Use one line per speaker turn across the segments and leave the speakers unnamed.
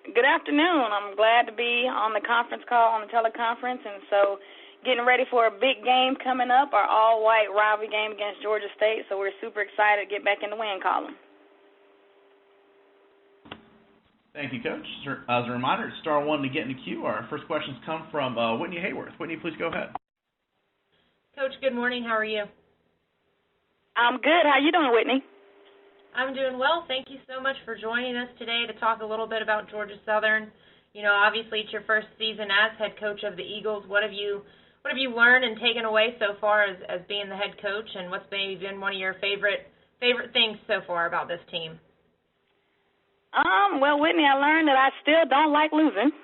Good afternoon. I'm glad to be on the conference call on the teleconference, and so getting ready for a big game coming up, our all-white rivalry game against Georgia State, so we're super excited to get back in the win column.
Thank you, Coach. As a reminder, it's star one to get in the queue. Our first questions come from Whitney Hayworth. Whitney, please go ahead.
Coach, good morning. How are you?
I'm good. How you doing, Whitney?
I'm doing well. Thank you so much for joining us today to talk a little bit about Georgia Southern. You know, obviously it's your first season as head coach of the Eagles. What have you learned and taken away so far as being the head coach, and what's maybe been one of your favorite things so far about this team?
Well, Whitney, I learned that I still don't like losing,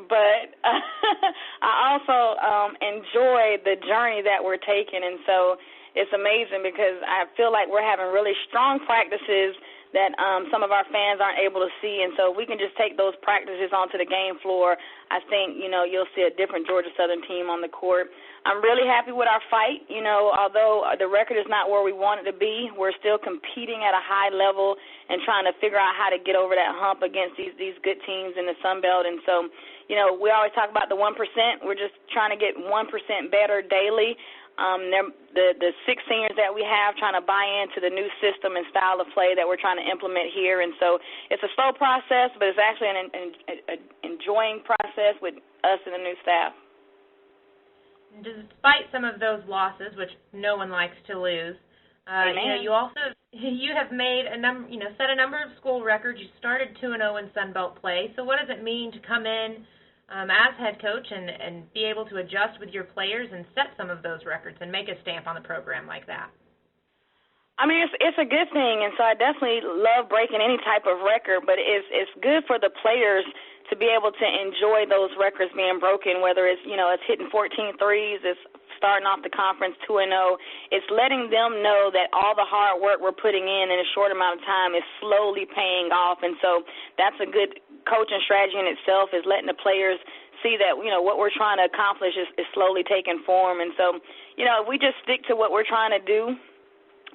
but I also enjoy the journey that we're taking, and so it's amazing because I feel like we're having really strong practices that some of our fans aren't able to see, and so if we can just take those practices onto the game floor, I think, you'll see a different Georgia Southern team on the court. I'm really happy with our fight. Although the record is not where we want it to be, we're still competing at a high level and trying to figure out how to get over that hump against these good teams in the Sun Belt. And so, we always talk about the 1%. We're just trying to get 1% better daily. The six seniors that we have trying to buy into the new system and style of play that we're trying to implement here. And so it's a slow process, but it's actually an enjoying process with us and the new staff.
Despite some of those losses, which no one likes to lose, you have made set a number of school records. You started 2-0 in Sun Belt play. So what does it mean to come in as head coach and be able to adjust with your players and set some of those records and make a stamp on the program like that?
I mean, it's a good thing, and so I definitely love breaking any type of record, but it's good for the players to be able to enjoy those records being broken, whether it's hitting 14 threes, it's starting off the conference 2-0. It's letting them know that all the hard work we're putting in a short amount of time is slowly paying off, and so that's a good coaching strategy in itself, is letting the players see that, what we're trying to accomplish is slowly taking form. And so, if we just stick to what we're trying to do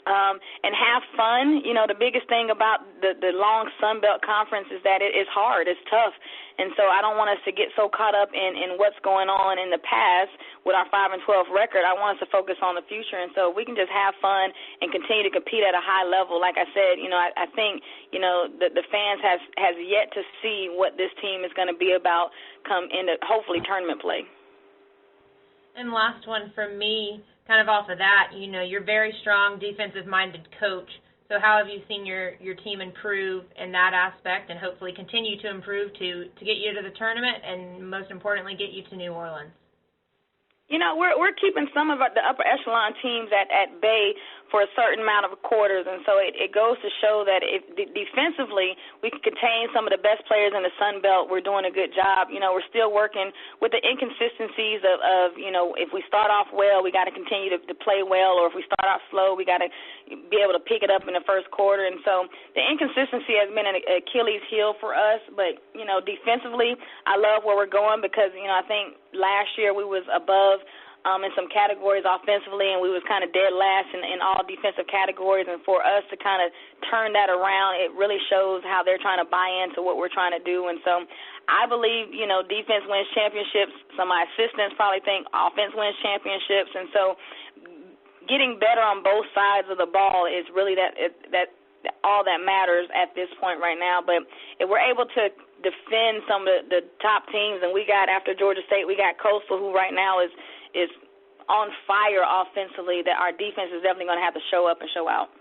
and have fun, the biggest thing about the long Sun Belt Conference is that it's hard, it's tough. And so I don't want us to get so caught up in what's going on in the past with our 5-12 record. I want us to focus on the future. And so we can just have fun and continue to compete at a high level. Like I said, I think, the fans has yet to see what this team is going to be about come into, hopefully, tournament play.
And last one from me, kind of off of that, you're a very strong defensive-minded coach. So how have you seen your team improve in that aspect and hopefully continue to improve to get you to the tournament and, most importantly, get you to New Orleans?
We're keeping some of the upper echelon teams at bay for a certain amount of quarters, and so it goes to show that if defensively we can contain some of the best players in the Sun Belt, we're doing a good job. We're still working with the inconsistencies of if we start off well, we got to continue to play well, or if we start off slow, we got to be able to pick it up in the first quarter. And so the inconsistency has been an Achilles heel for us, but, defensively, I love where we're going because, I think last year we was above in some categories offensively, and we was kind of dead last in all defensive categories. And for us to kind of turn that around, it really shows how they're trying to buy into what we're trying to do. And so I believe, defense wins championships. Some of my assistants probably think offense wins championships. And so getting better on both sides of the ball is really that all that matters at this point right now. But if we're able to defend some of the top teams, and we got, after Georgia State, we got Coastal, who right now is on fire offensively, that our defense is definitely going to have to show up and show out.